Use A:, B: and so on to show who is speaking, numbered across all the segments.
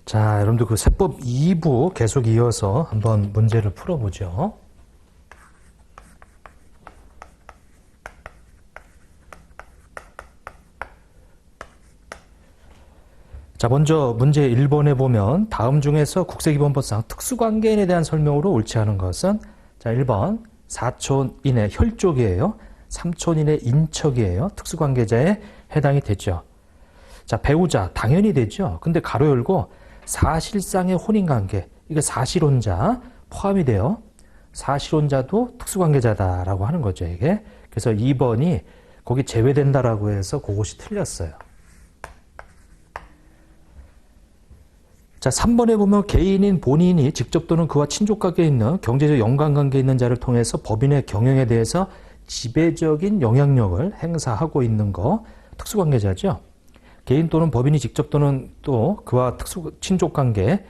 A: 자, 여러분들 그 세법 2부 계속 이어서 한번 문제를 풀어보죠. 자, 먼저 문제 1번에 보면 다음 중에서 국세기본법상 특수관계인에 대한 설명으로 옳지 않은 것은 자, 1번 사촌인의 혈족이에요. 삼촌인의 인척이에요. 특수관계자에 해당이 되죠. 자, 배우자 당연히 되죠. 근데 가로 열고 사실상의 혼인관계, 이게 사실혼자 포함이 돼요. 사실혼자도 특수관계자다라고 하는 거죠, 이게. 그래서 2번이 거기 제외된다라고 해서 그것이 틀렸어요. 자, 3번에 보면 개인인 본인이 직접 또는 그와 친족관계에 있는 경제적 연관관계에 있는 자를 통해서 법인의 경영에 대해서 지배적인 영향력을 행사하고 있는 거 특수관계자죠. 개인 또는 법인이 직접 또는 또 그와 친족관계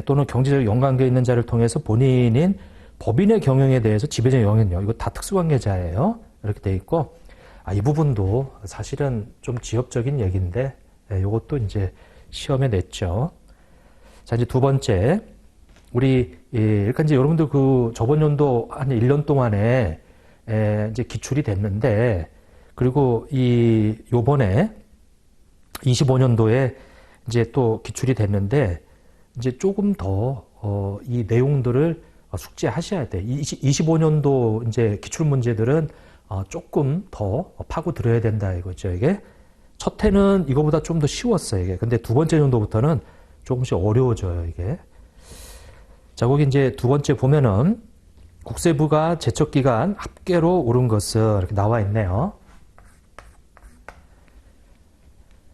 A: 또는 경제적 연관관계에 있는 자를 통해서 본인인 법인의 경영에 대해서 지배적 영향력, 이거 다 특수관계자예요. 이렇게 돼 있고, 이 부분도 사실은 좀 지엽적인 얘기인데 이것도 이제 시험에 냈죠. 자, 이제 두 번째, 우리 그러니까 이제 여러분들 그 저번 연도 한 1년 동안에 이제 기출이 됐는데, 그리고 요번에 25년도에 이제 또 기출이 됐는데, 이제 조금 더 이 내용들을 숙지하셔야 돼. 25년도 이제 기출 문제들은 조금 더 파고 들어야 된다 이거죠. 이게 첫 해는 이거보다 좀 더 쉬웠어요. 이게. 근데 두 번째 정도부터는 조금씩 어려워져요, 이게. 자, 거기 이제 두 번째 보면은 국세부가 제척기간 합계로 오른 것은 이렇게 나와 있네요.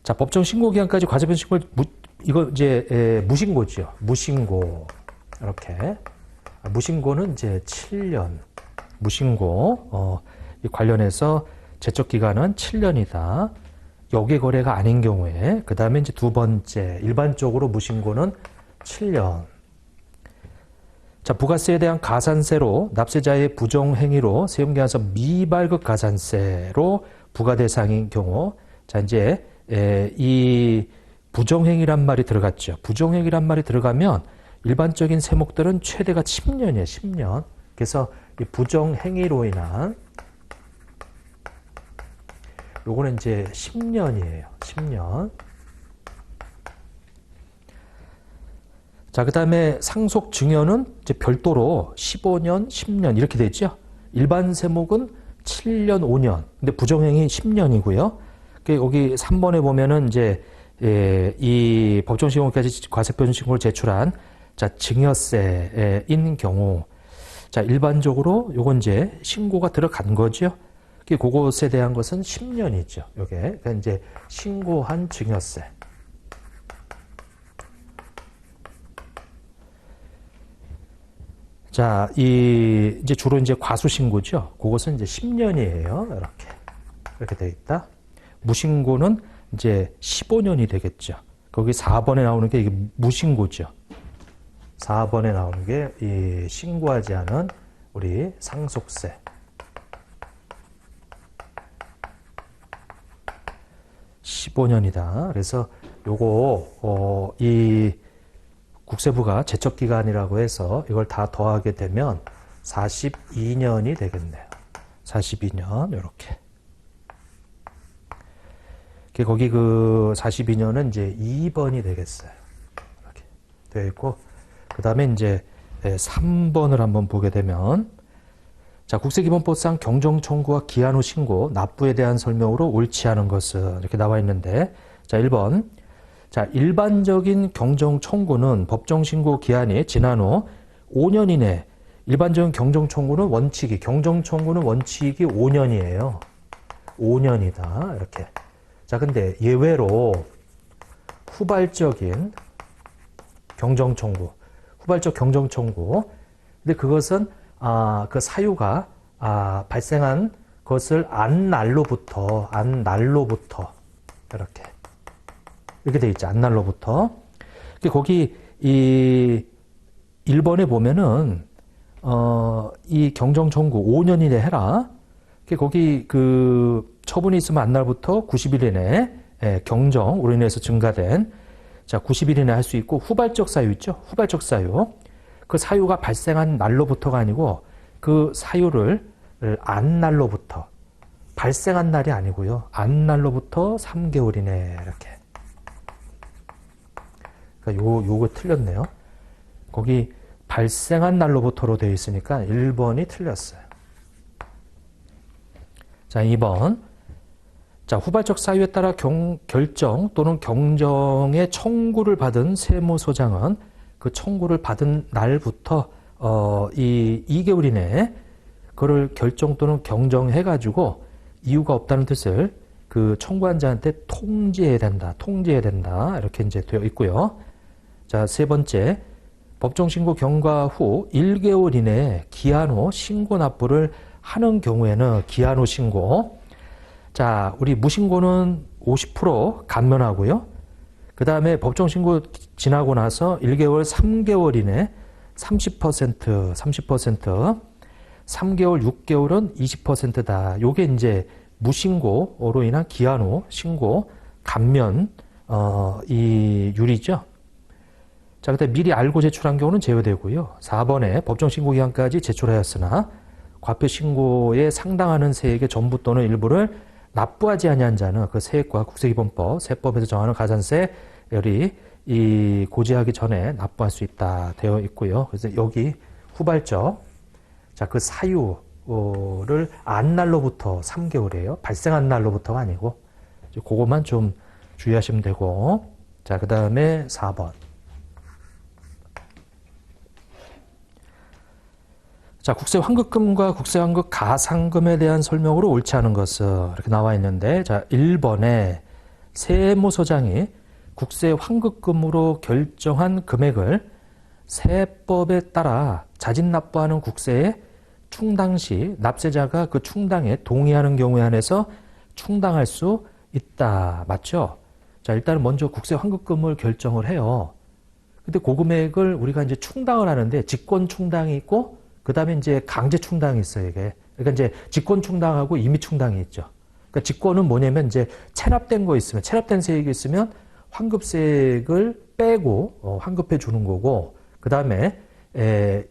A: 자, 법정 신고 기간까지 과세편 신고, 이거 이제 무신고죠. 무신고. 이렇게. 무신고는 이제 7년. 무신고. 이 관련해서 제척 기간은 7년이다. 역외 거래가 아닌 경우에. 그 다음에 이제 두 번째. 일반적으로 무신고는 7년. 자, 부가세에 대한 가산세로 납세자의 부정행위로 세금계산서 미발급 가산세로 부과 대상인 경우. 자, 이제 이 부정행위란 말이 들어갔죠. 부정행위란 말이 들어가면 일반적인 세목들은 최대가 10년이에요. 10년. 그래서 이 부정행위로 인한 요거는 이제 10년이에요. 10년. 자, 그 다음에 상속 증여는 이제 별도로 15년, 10년 이렇게 되죠. 일반 세목은 7년, 5년. 근데 부정행위 10년이고요. 여기 3번에 보면은 이제 이 법정신고까지 과세편 신고를 제출한 자, 증여세인 경우, 자, 일반적으로 요건 이제 신고가 들어간 거죠. 그것에 대한 것은 10년이죠. 요게. 그러니까 이제 신고한 증여세. 자, 이제 주로 이제 과수신고죠. 그것은 이제 10년이에요. 이렇게 되어 있다. 무신고는 이제 15년이 되겠죠. 거기 4번에 나오는 게 이게 무신고죠. 4번에 나오는 게 이 신고하지 않은 우리 상속세. (15년이다) 그래서 요거 이 국세부가 제척기간이라고 해서 이걸 다 더하게 되면 42년이 되겠네요. 42년 이렇게. 거기 그 42년은 이제 2번이 되겠어요. 이렇게 되어 있고, 그 다음에 이제 3번을 한번 보게 되면, 자, 국세기본법상 경정청구와 기한 후 신고, 납부에 대한 설명으로 옳지 않은 것은 이렇게 나와 있는데, 자, 1번. 자, 일반적인 경정청구는 법정신고 기한이 지난 후 5년 이내, 일반적인 경정청구는 경정청구는 원칙이 5년이에요. 5년이다. 이렇게. 자, 근데 예외로 후발적인 경정청구, 후발적 경정청구. 근데 그것은 그 사유가 발생한 것을 안 날로부터 이렇게 돼 있죠. 안 날로부터. 거기 이 1번에 보면은 이 경정청구 5년 이내 해라. 거기 그 처분이 있으면 안 날부터 90일 이내에 경정으로 인해서 증가된 자, 90일 이내 할 수 있고 후발적 사유 있죠? 후발적 사유. 그 사유가 발생한 날로부터가 아니고 그 사유를 안 날로부터 발생한 날이 아니고요. 안 날로부터 3개월 이내 이렇게. 그러니까 요거 틀렸네요. 거기 발생한 날로부터로 되어 있으니까 1번이 틀렸어요. 자, 2번. 자, 후발적 사유에 따라 결정 또는 경정의 청구를 받은 세무소장은 그 청구를 받은 날부터 이 2개월 이내에 그를 결정 또는 경정해가지고 이유가 없다는 뜻을 그 청구한 자한테 통지해야 된다. 이렇게 이제 되어 있고요. 자, 세 번째. 법정신고 경과 후 1개월 이내에 기한 후 신고 납부를 하는 경우에는 기한 후 신고. 자, 우리 무신고는 50% 감면하고요. 그 다음에 법정신고 지나고 나서 1개월, 3개월 이내 30%, 3개월, 6개월은 20%다. 요게 이제 무신고로 인한 기한 후 신고 감면, 이 율이죠. 자, 그때 미리 알고 제출한 경우는 제외되고요. 4번에 법정신고 기간까지 제출하였으나 과표 신고에 상당하는 세액의 전부 또는 일부를 납부하지 아니한 자는 그 세액과 국세기본법, 세법에서 정하는 가산세율이 이 고지하기 전에 납부할 수 있다 되어 있고요. 그래서 여기 후발적, 자, 그 사유를 안 날로부터 3개월이에요. 발생한 날로부터가 아니고 그것만 좀 주의하시면 되고. 자, 그 다음에 4번. 자, 국세 환급금과 국세 환급 가상금에 대한 설명으로 옳지 않은 것은 이렇게 나와 있는데, 자, 1번에 세무서장이 국세 환급금으로 결정한 금액을 세법에 따라 자진 납부하는 국세에 충당 시 납세자가 그 충당에 동의하는 경우에 한해서 충당할 수 있다. 맞죠? 자, 일단은 먼저 국세 환급금을 결정을 해요. 근데 그 금액을 우리가 이제 충당을 하는데 직권 충당이 있고 그 다음에 이제 강제 충당이 있어요, 이게. 그러니까 이제 직권 충당하고 임의 충당이 있죠. 그러니까 직권은 뭐냐면 이제 체납된 거 있으면, 체납된 세액이 있으면 환급세액을 빼고 환급해 주는 거고, 그 다음에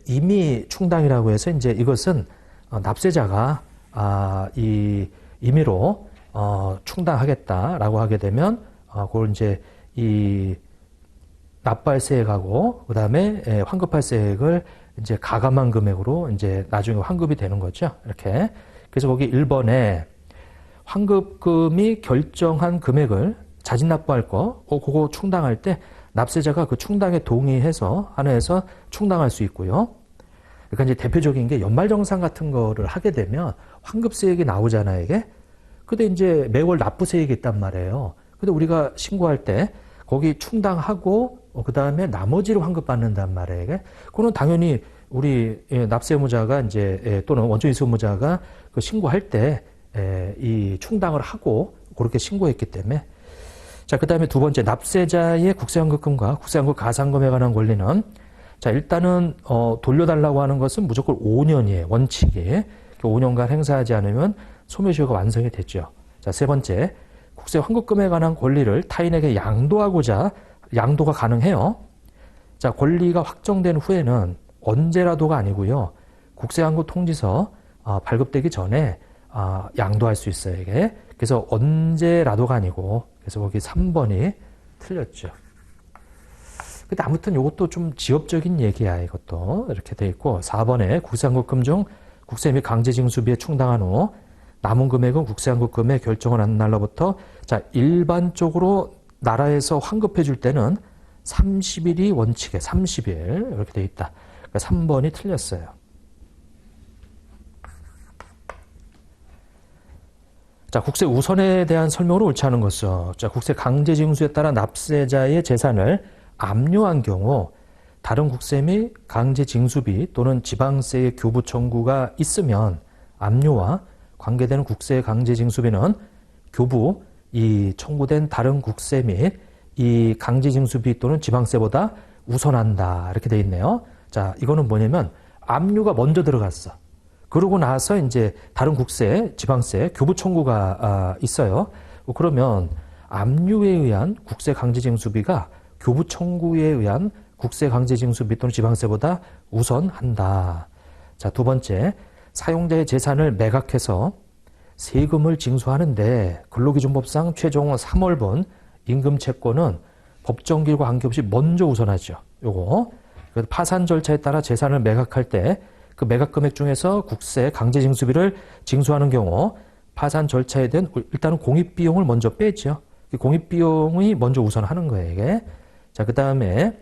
A: 임의 충당이라고 해서 이제 이것은 납세자가 이 임의로 충당하겠다라고 하게 되면 그걸 이제 이 납부할 세액하고 그 다음에 환급할 세액을 이제 가감한 금액으로 이제 나중에 환급이 되는 거죠. 이렇게. 그래서 거기 1번에 환급금이 결정한 금액을 자진 납부할 거, 그거 충당할 때 납세자가 그 충당에 동의해서 한해서 충당할 수 있고요. 그러니까 이제 대표적인 게 연말정산 같은 거를 하게 되면 환급세액이 나오잖아요, 이게. 근데 이제 매월 납부세액이 있단 말이에요. 근데 우리가 신고할 때 거기 충당하고 그 다음에 나머지를 환급받는단 말이에요. 이게. 그거는 당연히 우리 납세의무자가 이제 또는 원천인수의무자가 그 신고할 때 이 충당을 하고 그렇게 신고했기 때문에. 자, 그 다음에 두 번째 납세자의 국세환급금과 국세환급 가산금에 관한 권리는, 자, 일단은 돌려달라고 하는 것은 무조건 5년이에요. 원칙이. 5년간 행사하지 않으면 소멸시효가 완성이 됐죠. 자, 세 번째 국세환급금에 관한 권리를 타인에게 양도하고자 양도가 가능해요. 자, 권리가 확정된 후에는 언제라도가 아니고요. 국세환급 통지서 발급되기 전에 양도할 수 있어요, 이게. 그래서 언제라도가 아니고, 그래서 거기 3번이 틀렸죠. 근데 아무튼 이것도 좀 지엽적인 얘기야, 이것도. 이렇게 돼 있고, 4번에 국세환급금 중 국세 및 강제징수비에 충당한 후 남은 금액은 국세환급금의 결정을 한 날로부터, 자, 일반적으로 나라에서 환급해 줄 때는 30일이 원칙에 30일 이렇게 돼 있다. 그러니까 3번이 틀렸어요. 자, 국세 우선에 대한 설명으로 옳지 않은 것은, 자, 국세 강제징수에 따라 납세자의 재산을 압류한 경우 다른 국세 및 강제징수비 또는 지방세의 교부 청구가 있으면 압류와 관계되는 국세 강제징수비는 교부 이 청구된 다른 국세 및 이 강제징수비 또는 지방세보다 우선한다. 이렇게 돼 있네요. 자, 이거는 뭐냐면 압류가 먼저 들어갔어. 그러고 나서 이제 다른 국세, 지방세, 교부 청구가 있어요. 그러면 압류에 의한 국세 강제징수비가 교부 청구에 의한 국세 강제징수 및 또는 지방세보다 우선한다. 자, 두 번째, 사용자의 재산을 매각해서 세금을 징수하는데 근로기준법상 최종 3월분 임금 채권은 법정기일과 관계없이 먼저 우선하죠. 요거. 그래서 파산 절차에 따라 재산을 매각할 때 그 매각 금액 중에서 국세 강제징수비를 징수하는 경우 파산 절차에 대한 일단은 공입비용을 먼저 빼죠. 공입비용이 먼저 우선하는 거예요, 이게. 자, 그 다음에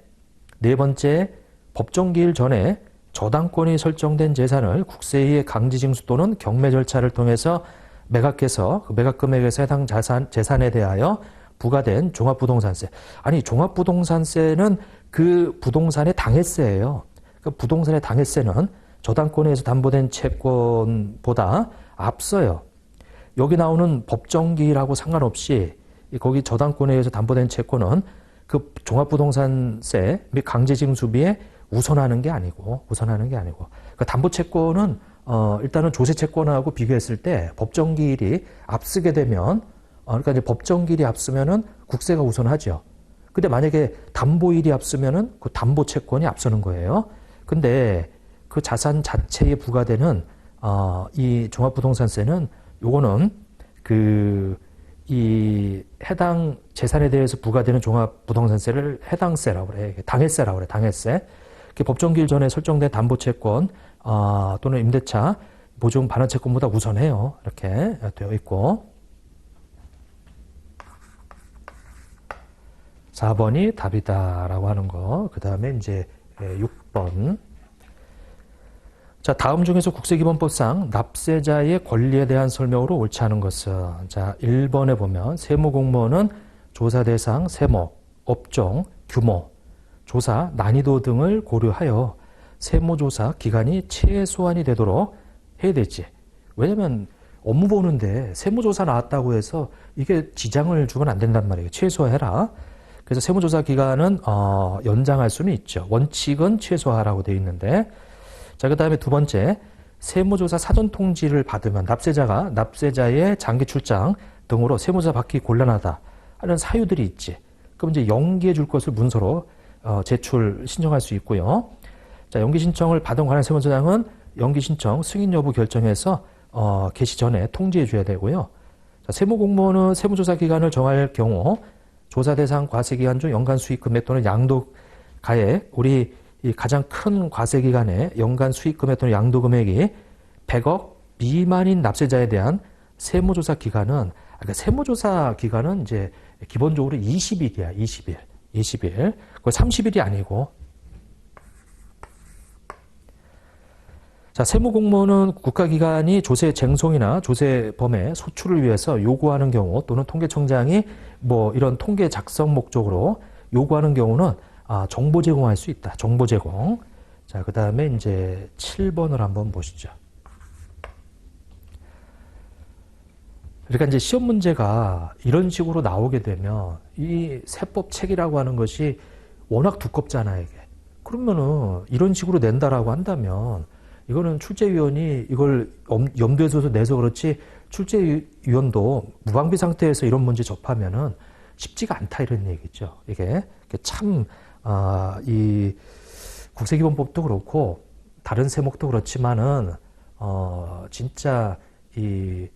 A: 네 번째, 법정기일 전에 저당권이 설정된 재산을 국세의 강제징수 또는 경매 절차를 통해서 매각해서 그 매각 금액에서 해당 재산에 대하여 부과된 종합부동산세. 아니, 종합부동산세는 그 부동산의 당해세예요. 그 부동산의 당해세는 저당권에 의해서 담보된 채권보다 앞서요. 여기 나오는 법정기일하고 상관없이 거기 저당권에 의해서 담보된 채권은 그 종합부동산세 및 강제징수비에 우선하는 게 아니고 그 담보채권은 일단은 조세채권하고 비교했을 때 법정기일이 앞서게 되면 그러니까 이제 법정기일이 앞서면은 국세가 우선하죠. 근데 만약에 담보일이 앞서면은 그 담보채권이 앞서는 거예요. 근데 그 자산 자체에 부과되는 이 종합부동산세는 요거는 이 해당 재산에 대해서 부과되는 종합부동산세를 해당세라고 그래. 당해세라고 그래. 당해세. 법정기일 전에 설정된 담보채권 또는 임대차 보증 반환채권보다 우선해요. 이렇게 되어 있고 4번이 답이다라고 하는 거. 그 다음에 이제 6번. 자, 다음 중에서 국세기본법상 납세자의 권리에 대한 설명으로 옳지 않은 것은, 자, 1번에 보면 세무공무원은 조사 대상, 세목, 업종, 규모, 조사 난이도 등을 고려하여 세무조사 기간이 최소한이 되도록 해야 되지. 왜냐면 업무 보는데 세무조사 나왔다고 해서 이게 지장을 주면 안 된단 말이에요. 최소화해라. 그래서 세무조사 기간은 연장할 수는 있죠. 원칙은 최소화라고 되어 있는데, 자, 그 다음에 두 번째, 세무조사 사전통지를 받으면 납세자가 납세자의 장기 출장 등으로 세무조사 받기 곤란하다 하는 사유들이 있지. 그럼 이제 연기해 줄 것을 문서로 제출 신청할 수 있고요. 자, 연기 신청을 받은 관할 세무서장은 연기 신청 승인 여부 결정해서 개시 전에 통지해 줘야 되고요. 자, 세무공무원은 세무조사 기간을 정할 경우 조사 대상 과세 기간 중 연간 수익 금액 또는 양도 가액, 우리 이 가장 큰 과세 기간에 연간 수익 금액 또는 양도 금액이 100억 미만인 납세자에 대한 세무조사 기간은, 그러니까 세무조사 기간은 이제 기본적으로 20일이야, 20일. 20일. 그 30일이 아니고. 자, 세무공무원은 국가기관이 조세 쟁송이나 조세범의 소출을 위해서 요구하는 경우 또는 통계청장이 뭐 이런 통계 작성 목적으로 요구하는 경우는 정보 제공할 수 있다. 정보 제공. 자, 그 다음에 이제 7번을 한번 보시죠. 그러니까 이제 시험 문제가 이런 식으로 나오게 되면 이 세법책이라고 하는 것이 워낙 두껍잖아요, 이게. 그러면은 이런 식으로 낸다라고 한다면 이거는 출제위원이 이걸 염두에 둬서 내서 그렇지 출제위원도 무방비 상태에서 이런 문제 접하면은 쉽지가 않다 이런 얘기죠. 이게 참 이 국세기본법도 그렇고 다른 세목도 그렇지만은 진짜 이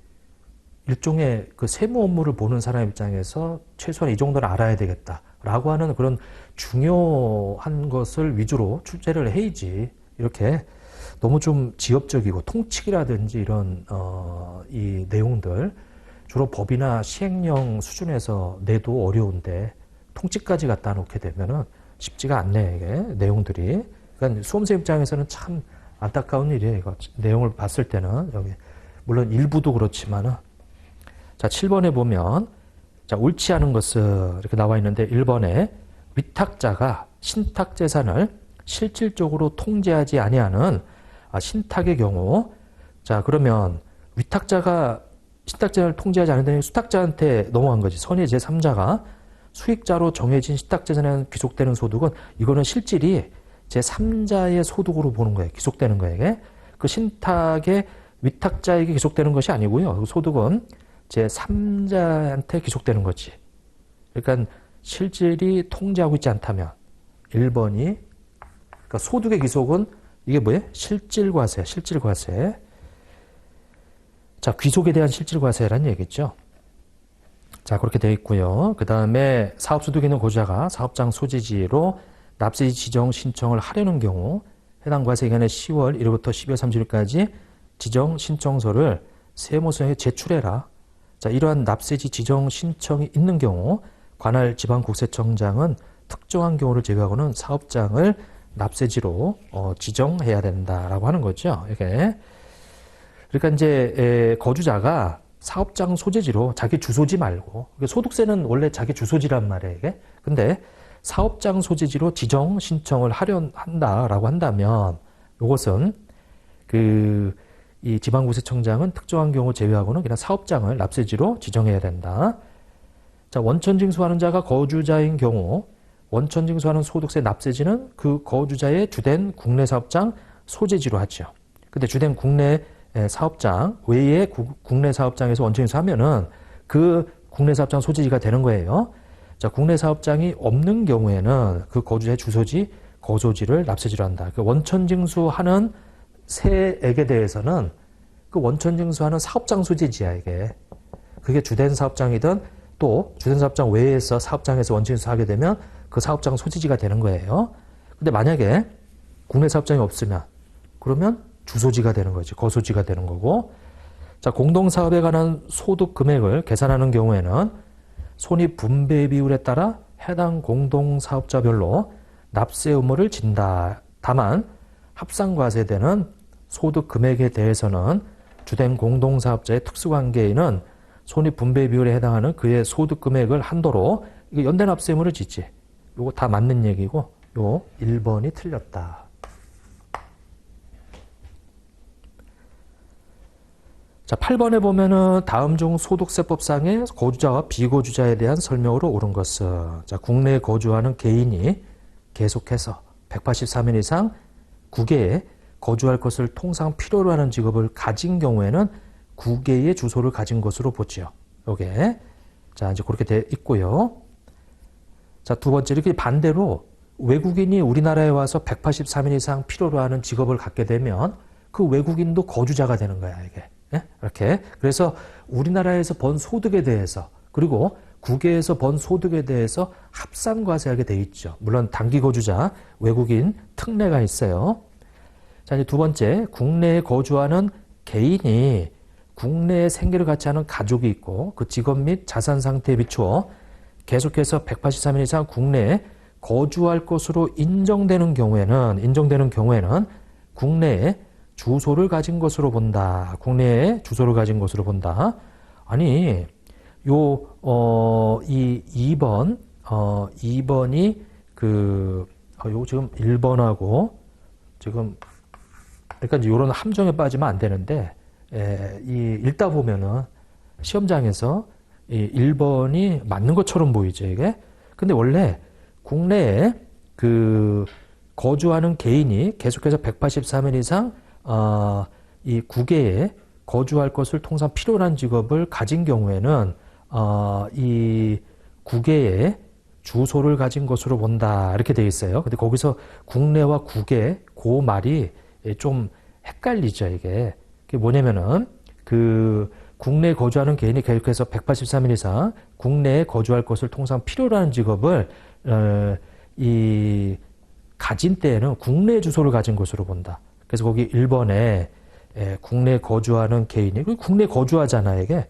A: 일종의 그 세무 업무를 보는 사람 입장에서 최소한 이 정도는 알아야 되겠다라고 하는 그런 중요한 것을 위주로 출제를 해야지 이렇게 너무 좀 지엽적이고 통칙이라든지 이런 이 내용들 주로 법이나 시행령 수준에서 내도 어려운데 통칙까지 갖다 놓게 되면은 쉽지가 않네 이게 내용들이. 그러니까 수험생 입장에서는 참 안타까운 일이에요. 이거 내용을 봤을 때는 여기 물론 일부도 그렇지만은 자 7번에 보면 자 옳지 않은 것은 이렇게 나와 있는데 1번에 위탁자가 신탁 재산을 실질적으로 통제하지 아니하는 신탁의 경우 자 그러면 위탁자가 신탁 재산을 통제하지 않는다는 수탁자한테 넘어간 거지. 선의 제3자가 수익자로 정해진 신탁 재산에 귀속되는 소득은 이거는 실질이 제3자의 소득으로 보는 거예요. 귀속되는 거예요. 이게. 그 신탁의 위탁자에게 귀속되는 것이 아니고요. 그 소득은 제3자한테 귀속되는 거지. 그러니까 실질이 통제하고 있지 않다면 1번이 그러니까 소득의 귀속은 이게 뭐예요? 실질과세, 실질과세. 자, 귀속에 대한 실질과세라는 얘기죠. 자, 그렇게 되어 있고요. 그 다음에 사업소득 있는 고주자가 사업장 소재지로 납세지 지정 신청을 하려는 경우 해당 과세 기간의 10월 1일부터 12월 30일까지 지정 신청서를 세무서에 제출해라. 자, 이러한 납세지 지정 신청이 있는 경우 관할 지방국세청장은 특정한 경우를 제외하고는 사업장을 납세지로 지정해야 된다라고 하는 거죠. 이게 그러니까 이제 거주자가 사업장 소재지로 자기 주소지 말고 소득세는 원래 자기 주소지란 말이에요. 이게 근데 사업장 소재지로 지정 신청을 하려 한다라고 한다면 이것은 이 지방국세청장은 특정한 경우 제외하고는 그냥 사업장을 납세지로 지정해야 된다. 자, 원천징수하는 자가 거주자인 경우 원천징수하는 소득세 납세지는 그 거주자의 주된 국내 사업장 소재지로 하죠. 근데 주된 국내 사업장 외에 국내 사업장에서 원천징수하면은 그 국내 사업장 소재지가 되는 거예요. 자, 국내 사업장이 없는 경우에는 그 거주자의 주소지, 거소지를 납세지로 한다. 그 원천징수하는 세액에 대해서는 그 원천징수하는 사업장 소재지야, 이게. 그게 주된 사업장이든 또 주된 사업장 외에서 사업장에서 원천징수하게 되면 그 사업장 소재지가 되는 거예요. 근데 만약에 국내 사업장이 없으면 그러면 주소지가 되는 거지. 거소지가 되는 거고. 자, 공동사업에 관한 소득 금액을 계산하는 경우에는 손익 분배 비율에 따라 해당 공동사업자별로 납세 의무를 진다. 다만 합산과세되는 소득 금액에 대해서는 주된 공동사업자의 특수관계인은 손익 분배 비율에 해당하는 그의 소득 금액을 한도로 이거 연대 납세 의무를 짓지. 요거 다 맞는 얘기고 요 1번이 틀렸다. 자, 8번에 보면은 다음 중 소득세법상의 거주자와 비거주자에 대한 설명으로 옳은 것은 자, 국내에 거주하는 개인이 계속해서 183일 이상 국외에 거주할 것을 통상 필요로 하는 직업을 가진 경우에는 국외의 주소를 가진 것으로 보지요. 요게 자, 이제 그렇게 돼 있고요. 자, 두 번째 이렇게 반대로 외국인이 우리나라에 와서 183일 이상 필요로 하는 직업을 갖게 되면 그 외국인도 거주자가 되는 거야, 이게. 예? 이렇게. 그래서 우리나라에서 번 소득에 대해서 그리고 국외에서 번 소득에 대해서 합산과세하게 돼 있죠. 물론 단기 거주자, 외국인 특례가 있어요. 자, 이제 두 번째, 국내에 거주하는 개인이 국내에 생계를 같이 하는 가족이 있고 그 직업 및 자산 상태에 비추어 계속해서 183일 이상 국내에 거주할 것으로 인정되는 경우에는 국내에 주소를 가진 것으로 본다. 국내에 주소를 가진 것으로 본다. 아니, 이 2번이 요 지금 1번하고 지금 그러니까 이제 요런 함정에 빠지면 안 되는데 읽다 보면은 시험장에서 이 1번이 맞는 것처럼 보이죠, 이게. 근데 원래 국내에 거주하는 개인이 계속해서 183일 이상 이 국외에 거주할 것을 통상 필요로 한 직업을 가진 경우에는 이 국외에 주소를 가진 것으로 본다 이렇게 돼 있어요. 근데 거기서 국내와 국외 그 말이 좀 헷갈리죠, 이게. 그게 뭐냐면은 국내에 거주하는 개인이 계속해서 183일 이상 국내에 거주할 것을 통상 필요로 하는 직업을 가진 때에는 국내 주소를 가진 것으로 본다. 그래서 거기 1번에 국내에 거주하는 개인이 국내에 거주하잖아요, 이게.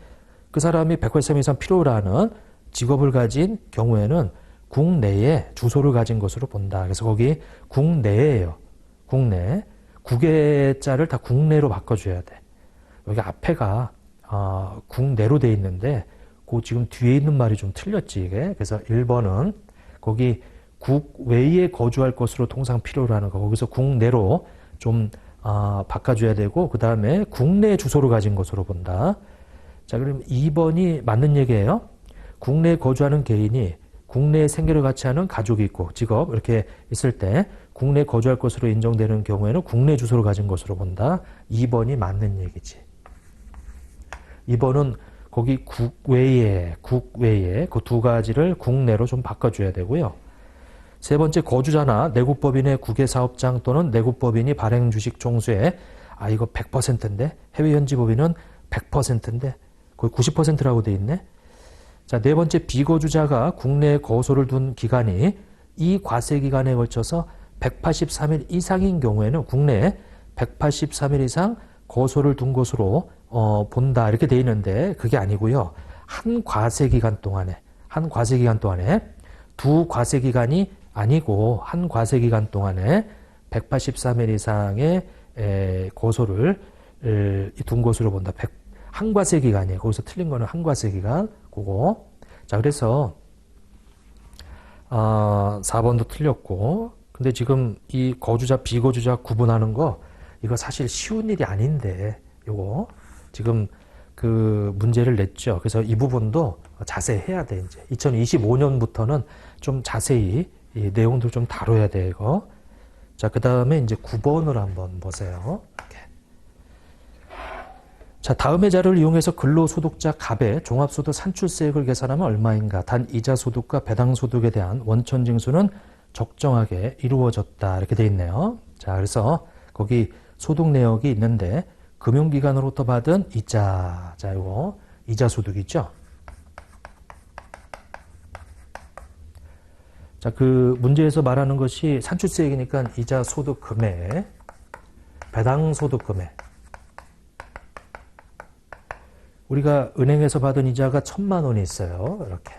A: 그 사람이 183일 이상 필요로 하는 직업을 가진 경우에는 국내에 주소를 가진 것으로 본다. 그래서 거기 국내예요. 국내. 국외자를 다 국내로 바꿔줘야 돼. 여기 앞에가 국내로 돼 있는데 그 지금 뒤에 있는 말이 좀 틀렸지, 이게. 그래서 1번은 거기 국외에 거주할 것으로 통상 필요로 하는 거 거기서 국내로 좀 바꿔줘야 되고 그 다음에 국내 주소를 가진 것으로 본다. 자, 그럼 2번이 맞는 얘기예요. 국내에 거주하는 개인이 국내에 생계를 같이 하는 가족이 있고 직업 이렇게 있을 때 국내에 거주할 것으로 인정되는 경우에는 국내 주소를 가진 것으로 본다. 2번이 맞는 얘기지. 2번은 거기 국외에 그 두 가지를 국내로 좀 바꿔줘야 되고요. 세 번째, 거주자나 내국법인의 국외사업장 또는 내국법인이 발행 주식 종수에 이거 100%인데 해외 현지법인은 100%인데 거의 90%라고 돼 있네. 자, 네 번째, 비거주자가 국내에 거소를 둔 기간이 이 과세 기간에 걸쳐서 183일 이상인 경우에는 국내에 183일 이상 거소를 둔 것으로 본다 이렇게 돼 있는데 그게 아니고요. 한 과세 기간 동안에 두 과세 기간이 아니고 한 과세 기간 동안에 183일 이상의 거소를 둔 것으로 본다. 한 과세 기간이에요. 거기서 틀린 거는 한 과세 기간 그거. 자, 그래서 4번도 틀렸고, 근데 지금 이 거주자 비거주자 구분하는 거 이거 사실 쉬운 일이 아닌데 요거 지금 그 문제를 냈죠. 그래서 이 부분도 자세히 해야 돼. 이제 2025년부터는 좀 자세히 이 내용들 좀 다뤄야 돼 이거. 자, 그 다음에 이제 9번을 한번 보세요. 이렇게. 자, 다음의 자료를 이용해서 근로소득자 갑의 종합소득 산출세액을 계산하면 얼마인가? 단 이자소득과 배당소득에 대한 원천징수는 적정하게 이루어졌다. 이렇게 돼 있네요. 자, 그래서 거기 소득 내역이 있는데 금융기관으로부터 받은 이자. 자, 이거 이자소득이죠. 자, 그 문제에서 말하는 것이 산출세액이니까 이자소득 금액, 배당소득 금액. 우리가 은행에서 받은 이자가 1,000만 원이 있어요. 이렇게.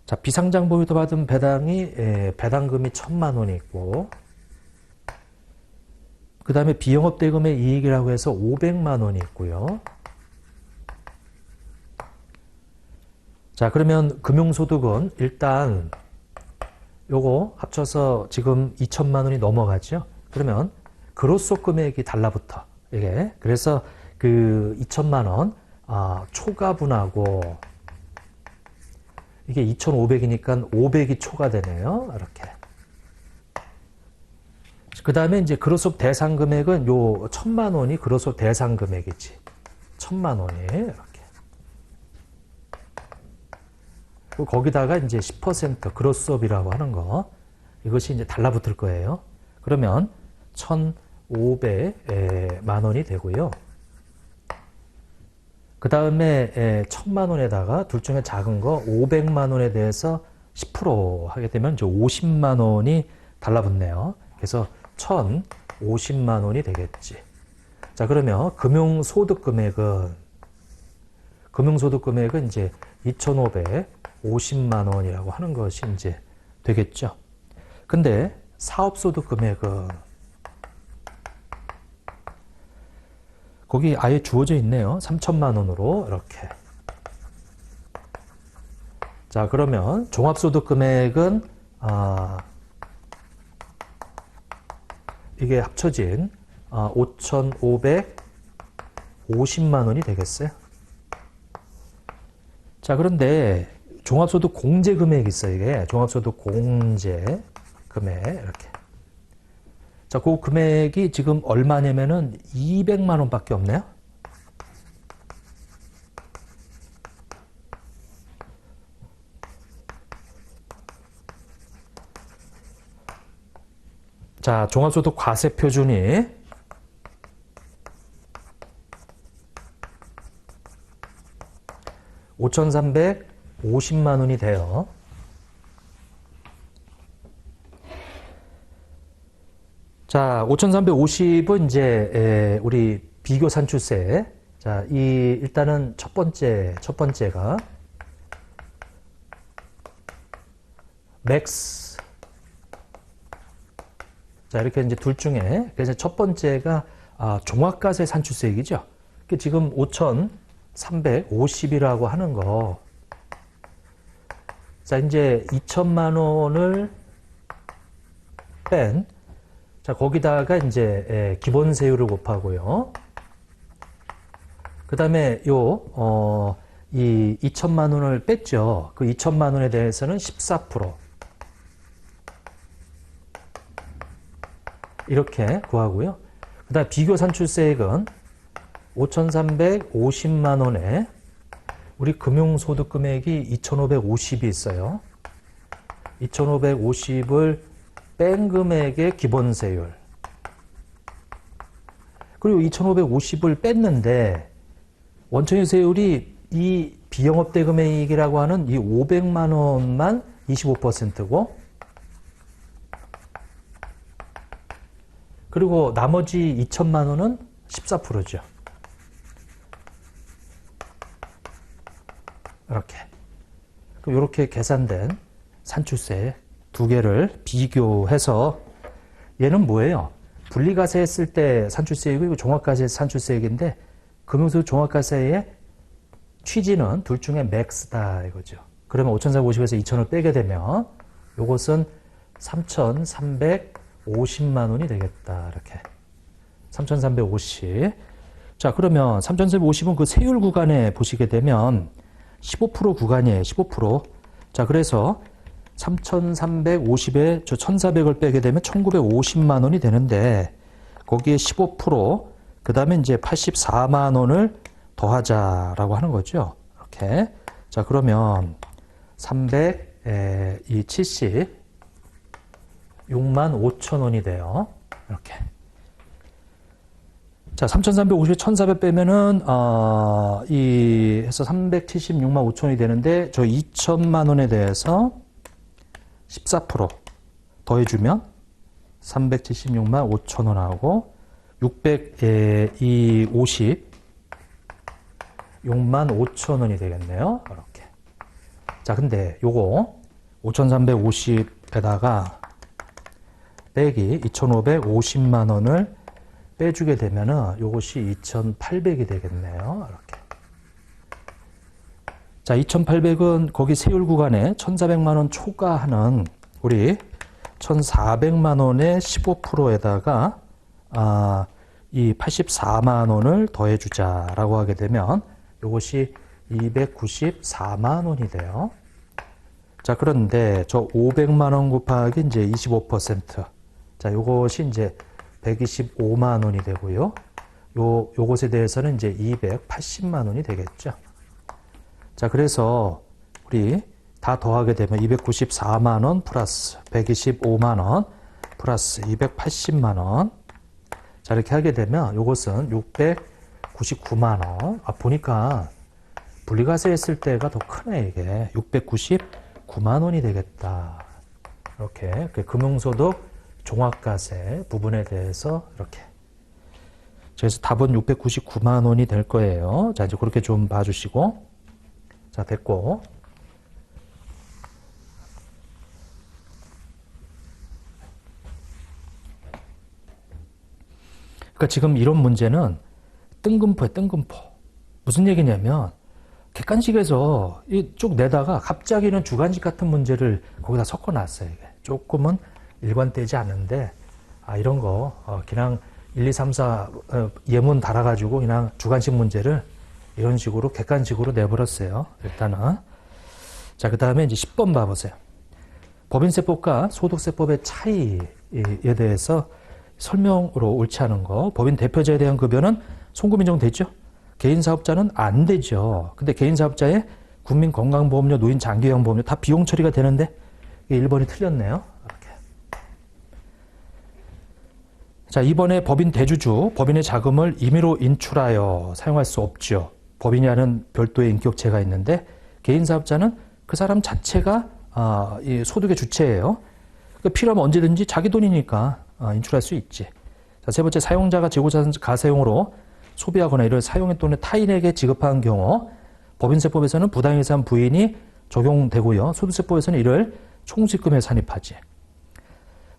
A: 자, 비상장부에서 받은 배당금이 1,000만 원이 있고, 그 다음에 비영업대금의 이익이라고 해서 500만 원이 있고요. 자, 그러면 금융소득은 일단 요거 합쳐서 지금 2천만 원이 넘어가죠. 그러면 그로소 금액이 달라붙어. 이게. 그래서 그 2천만 원 초과분하고 이게 2,500이니까 500이 초과되네요. 이렇게. 그 다음에 이제 그로소 대상 금액은 요 1,000만 원이 그로소 대상 금액이지. 1,000만 원이 이렇게. 거기다가 이제 10% 그로스업이라고 하는 거 이것이 이제 달라붙을 거예요. 그러면 1,500만 원이 되고요. 그 다음에 1,000만 원에다가 둘 중에 작은 거 500만 원에 대해서 10% 하게 되면 이제 50만 원이 달라붙네요. 그래서 1,050만 원이 되겠지. 자, 그러면 금융소득 금액은 이제 2,550만 원이라고 하는 것이 이제 되겠죠. 근데 사업소득 금액은 거기 아예 주어져 있네요. 3천만 원으로 이렇게. 자, 그러면 종합소득 금액은 이게 합쳐진 5,550만 원이 되겠어요. 자, 그런데 종합소득 공제 금액이 있어요. 이게 종합소득 공제 금액 이렇게. 자, 그 금액이 지금 얼마냐면은 200만 원밖에 없네요. 자, 종합소득 과세 표준이 5,350만 원이 돼요. 자, 5,350은 이제 우리 비교 산출세. 자, 일단은 첫 번째가 맥스. 자, 이렇게 이제 둘 중에 그래서 첫 번째가 종합과세 산출세액이죠. 지금 5,350이라고 하는 거. 자, 이제 2천만 원을 뺀, 자, 거기다가 이제 기본세율을 곱하고요. 그 다음에 이 2천만 원을 뺐죠. 그 2천만 원에 대해서는 14%. 이렇게 구하고요. 그 다음에 비교 산출세액은 5,350만 원에 우리 금융소득 금액이 2,550이 있어요. 2,550을 뺀 금액의 기본세율. 그리고 2,550을 뺐는데 원천유세율이 이 비영업대금액이라고 하는 이 500만 원만 25%고 그리고 나머지 2천만 원은 14%죠. 이렇게 계산된 산출세 두 개를 비교해서 얘는 뭐예요? 분리과세 했을 때 산출세이고 종합과세 산출세액인데 금융소득 종합과세의 취지는 둘 중에 맥스다 이거죠. 그러면 5,450에서 2,000을 빼게 되면 이것은 3,350만 원이 되겠다. 이렇게 3,350. 자, 그러면 3,350은 그 세율 구간에 보시게 되면 15% 구간이에요. 15%. 자, 그래서 3,350에 저 1,400을 빼게 되면 1,950만 원이 되는데 거기에 15%, 그 다음에 이제 84만 원을 더하자라고 하는 거죠. 이렇게. 자, 그러면 300, 이 70, 6만 5천 원이 돼요. 이렇게. 자, 3,350에 1,400 빼면은, 해서 376만 5천 원이 되는데, 저 2천만 원에 대해서 14% 더해주면 376만 5천 원하고 650, 6만 5천 원이 되겠네요. 이렇게. 자, 근데 요거 5,350에다가 빼기 2,550만 원을 빼주게 되면은 요것이 2,800이 되겠네요. 이렇게. 자, 2,800은 거기 세율 구간에 1,400만 원 초과하는 우리 1,400만 원의 15%에다가 이 84만 원을 더해주자라고 하게 되면 요것이 294만 원이 돼요. 자, 그런데 저 500만 원 곱하기 이제 25%. 자, 요것이 이제 125만 원이 되고요. 요것에 대해서는 이제 280만 원이 되겠죠. 자, 그래서 우리 다 더하게 되면 294만 원 플러스 125만 원 플러스 280만 원. 자, 이렇게 하게 되면 요것은 699만 원. 보니까 분리과세 했을 때가 더 크네, 이게. 699만 원이 되겠다. 이렇게 금융소득 종합과세 부분에 대해서 이렇게. 그래서 답은 699만 원이 될 거예요. 자, 이제 그렇게 좀 봐주시고. 자, 됐고. 그러니까 지금 이런 문제는 뜬금포에 뜬금포. 무슨 얘기냐면 객관식에서 쭉 내다가 갑자기는 주관식 같은 문제를 거기다 섞어놨어요. 이게. 조금은 일관되지 않은데 이런 거 그냥 1, 2, 3, 4 예문 달아가지고 그냥 주관식 문제를 이런 식으로 객관식으로 내버렸어요. 일단은. 자, 그 다음에 이제 10번 봐보세요. 법인세법과 소득세법의 차이에 대해서 설명으로 옳지 않은 거. 법인 대표자에 대한 급여는 송금 인정되죠? 개인 사업자는 안 되죠. 근데 개인 사업자의 국민건강보험료, 노인 장기요양보험료 다 비용 처리가 되는데 이게 1번이 틀렸네요. 이렇게. 자, 2번에 법인 대주주, 법인의 자금을 임의로 인출하여 사용할 수 없죠. 법인이 하는 별도의 인격체가 있는데 개인 사업자는 그 사람 자체가 이 소득의 주체예요. 그러니까 필요하면 언제든지 자기 돈이니까 인출할 수 있지. 자, 세 번째, 사용자가 재고자산 가사용으로 소비하거나 이를 사용의 또는 타인에게 지급한 경우 법인세법에서는 부당이산 부인이 적용되고요. 소득세법에서는 이를 총수익금에 산입하지.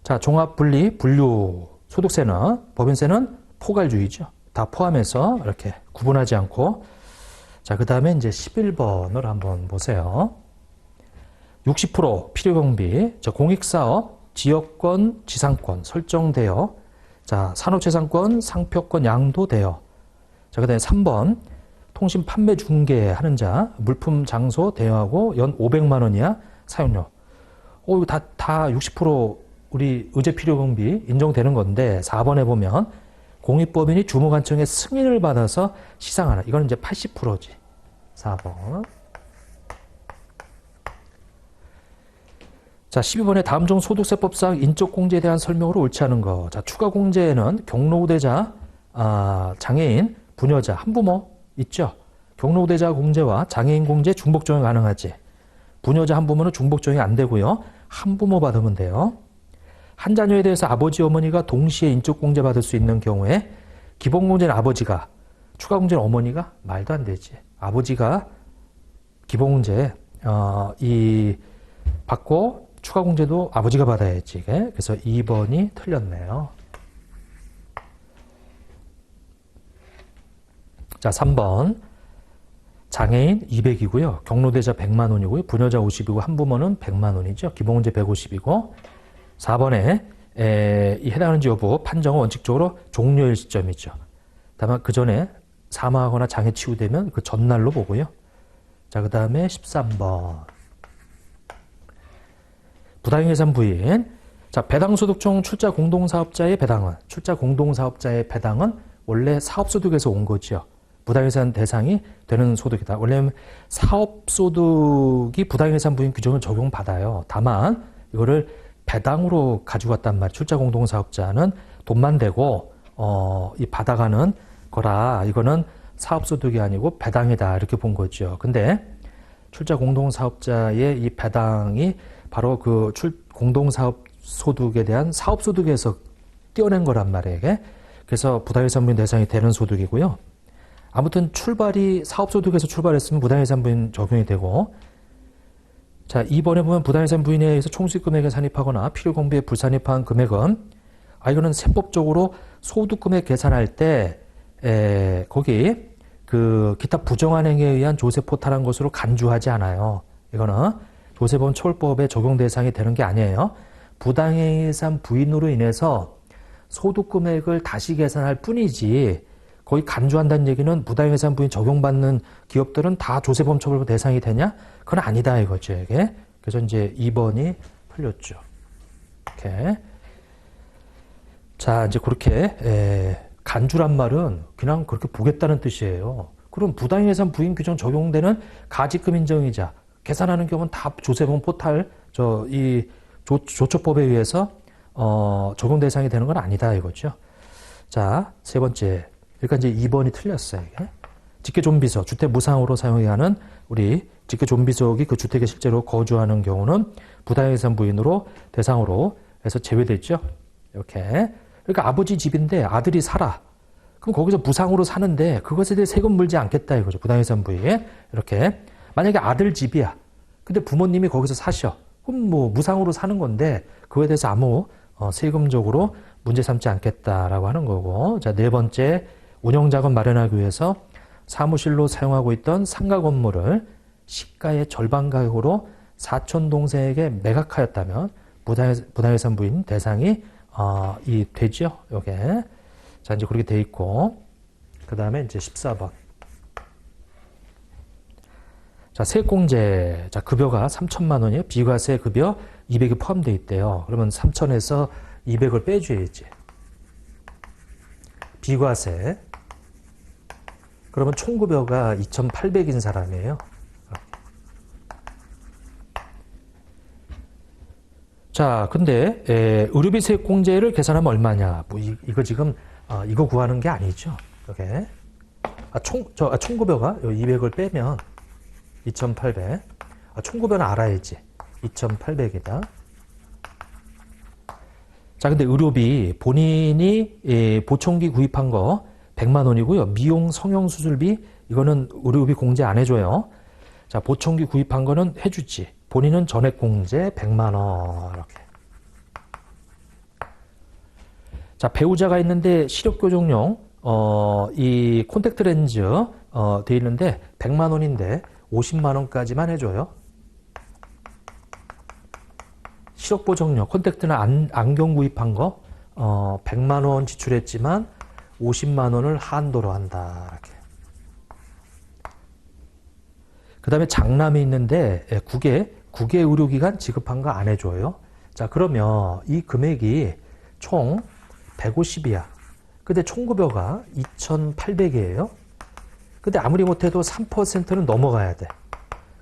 A: 자, 종합분리 분류 소득세는 법인세는 포괄주의죠. 다 포함해서 이렇게 구분하지 않고. 자, 그 다음에 이제 11번을 한번 보세요. 60% 필요경비, 공익사업, 지역권, 지상권 설정되어, 자, 산업재산권, 상표권 양도되어. 자, 그 다음에 3번, 통신 판매 중개하는 자, 물품 장소 대여하고 연 500만 원이야 사용료. 이거 다 60% 우리 의제 필요경비 인정되는 건데 4번에 보면 공익법인이 주무관청의 승인을 받아서 시상하라. 이건 이제 80%지. 4번. 자, 12번에 다음 중 소득세법상 인적 공제에 대한 설명으로 옳지 않은 거. 자, 추가 공제에는 경로우대자, 장애인, 부녀자, 한부모 있죠. 경로우대자 공제와 장애인 공제 중복 적용 가능하지. 부녀자 한부모는 중복 적용이 안 되고요. 한부모 받으면 돼요. 한 자녀에 대해서 아버지, 어머니가 동시에 인적 공제 받을 수 있는 경우에 기본 공제는 아버지가, 추가 공제는 어머니가 말도 안 되지. 아버지가 기본 공제 받고 추가 공제도 아버지가 받아야지. 그래서 2번이 틀렸네요. 자, 3번. 장애인 200이고요. 경로대자 100만 원이고요. 부녀자 50이고 한부모는 100만 원이죠. 기본공제 150이고 4번에 해당하는지 여부 판정은 원칙적으로 종료일 시점이죠. 다만 그 전에 사망하거나 장애 치유되면 그 전날로 보고요. 자, 그 다음에 13번. 부당예산 부인. 자, 배당소득 출자 공동사업자의 배당은, 출자 공동사업자의 배당은 원래 사업소득에서 온 거죠. 부당예산 대상이 되는 소득이다. 원래 사업소득이 부당예산 부인 규정을 적용받아요. 다만 이거를 배당으로 가지고 왔단 말이에요. 출자 공동사업자는 돈만 대고 이 받아가는 거라 이거는 사업소득이 아니고 배당이다 이렇게 본 거죠. 근데 출자 공동사업자의 이 배당이 바로 그 공동사업 소득에 대한 사업소득에서 떼어낸 거란 말이에요. 그래서 부당예산 부인 대상이 되는 소득이고요. 아무튼 출발이 사업소득에서 출발했으면 부당예산 부인 적용이 되고, 자, 2번에 보면 부당예산 부인에 의해서 총수익금액에 산입하거나 필요공비에 불산입한 금액은 이거는 세법적으로 소득금액 계산할 때 거기 그 기타 부정한 행위에 의한 조세 포탈한 것으로 간주하지 않아요. 이거는 조세범 처벌법의 적용 대상이 되는 게 아니에요. 부당예산 부인으로 인해서 소득금액을 다시 계산할 뿐이지 거의 간주한다는 얘기는 부당예산 부인 적용받는 기업들은 다 조세범 처벌 대상이 되냐? 그건 아니다 이거죠, 이게. 그래서 이제 2번이 풀렸죠. 이렇게. 자, 이제 그렇게 간주란 말은 그냥 그렇게 보겠다는 뜻이에요. 그럼 부당예산 부인 규정 적용되는 가지금 인정이자 계산하는 경우는 다 조세범 포탈 이 조처법에 의해서 적용 대상이 되는 건 아니다 이거죠. 자, 세 번째. 그러니까 이제 2번이 틀렸어요. 이게. 직계존비석, 주택 무상으로 사용해야 하는 우리 직계존비석이 그 주택에 실제로 거주하는 경우는 부당예산 부인으로 대상으로 해서 제외됐죠. 이렇게. 그러니까 아버지 집인데 아들이 살아. 그럼 거기서 무상으로 사는데 그것에 대해 세금 물지 않겠다 이거죠. 부당예산 부인. 이렇게. 만약에 아들 집이야. 근데 부모님이 거기서 사셔. 그럼 뭐 무상으로 사는 건데 그거에 대해서 아무 세금적으로 문제 삼지 않겠다라고 하는 거고. 자, 네 번째. 운영자금 마련하기 위해서 사무실로 사용하고 있던 상가 건물을 시가의 절반 가격으로 사촌 동생에게 매각하였다면 부당예산 부인 대상이 되죠. 요게. 자, 이제 그렇게 돼 있고. 그다음에 이제 14번. 자, 세액공제. 자, 급여가 3천만 원이에요. 비과세 급여 200이 포함되어 있대요. 그러면 3천에서 200을 빼줘야지. 비과세. 그러면 총급여가 2,800인 사람이에요. 자, 근데 의료비 세액공제를 계산하면 얼마냐? 뭐 이거 지금 이거 구하는 게 아니죠. 이게 총급여가 200을 빼면 2,800. 총급여는 알아야지. 2,800이다. 자, 근데 의료비 본인이 보청기 구입한 거 100만 원이고요. 미용 성형수술비 이거는 의료비 공제 안 해줘요. 자, 보청기 구입한 거는 해주지. 본인은 전액 공제 100만 원 이렇게. 자, 배우자가 있는데 시력 교정용 이 콘택트 렌즈 돼 있는데 100만 원인데 50만 원까지만 해줘요. 시력 보정용 콘택트는 안경 구입한 거 100만 원 지출했지만 50만 원을 한도로 한다. 이렇게. 그 다음에 장남이 있는데 국외 의료기관 지급한 거 안 해줘요. 자, 그러면 이 금액이 총 150이야. 근데 총급여가 2,800이에요. 근데 아무리 못해도 3%는 넘어가야 돼.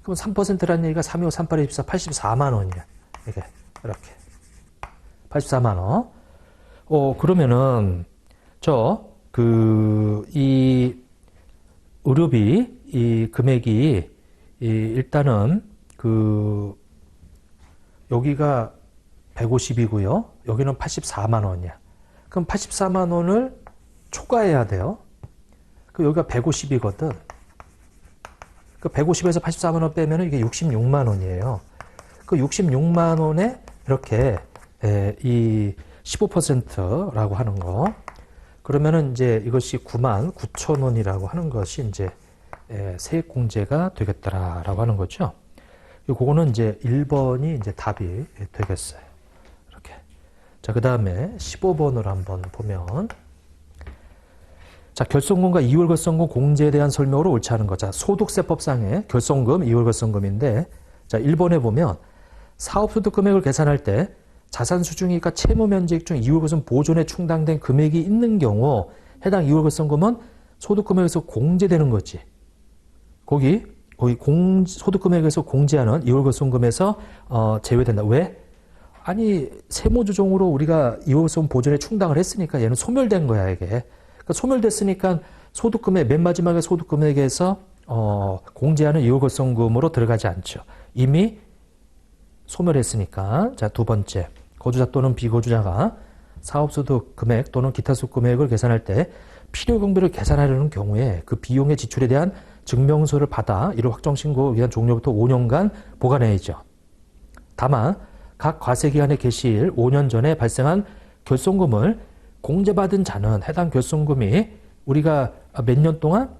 A: 그럼 3%라는 얘기가 325, 38, 24, 84만 원이야. 이게 이렇게 84만 원. 그러면은 이 의료비 이 금액이 일단은 여기가 150이고요. 여기는 84만 원이야. 그럼 84만 원을 초과해야 돼요. 그럼 여기가 150이거든. 그 150에서 84만 원 빼면 이게 66만 원이에요. 그 66만 원에 이렇게 이 15%라고 하는 거. 그러면은 이제 이것이 9만 9천 원이라고 하는 것이 이제 세액공제가 되겠다라고 하는 거죠. 그거는 이제 1번이 이제 답이 되겠어요. 이렇게. 자, 그 다음에 15번으로 한번 보면. 자, 결손금과 이월결손금 공제에 대한 설명으로 옳지 않은 것. 자, 소득세법상의 결손금, 이월결손금인데, 자, 1번에 보면 사업소득 금액을 계산할 때 자산수중이익과 채무면제익 중 이월결손 보존에 충당된 금액이 있는 경우 해당 이월결손금은 소득금액에서 공제되는 거지. 거기 소득금액에서 공제하는 이월결손금에서 제외된다. 왜? 아니, 세무조정으로 우리가 이월결손 보존에 충당을 했으니까 얘는 소멸된 거야, 이게. 그러니까 소멸됐으니까 소득금액, 맨 마지막에 소득금액에서 공제하는 이월결손금으로 들어가지 않죠. 이미 소멸했으니까. 자, 두 번째. 거주자 또는 비거주자가 사업소득 금액 또는 기타 소득 금액을 계산할 때 필요경비를 계산하려는 경우에 그 비용의 지출에 대한 증명서를 받아 이를 확정신고 기한 종료부터 5년간 보관해야죠. 다만 각 과세기간의 개시일 5년 전에 발생한 결손금을 공제받은 자는 해당 결손금이 우리가 몇 년 동안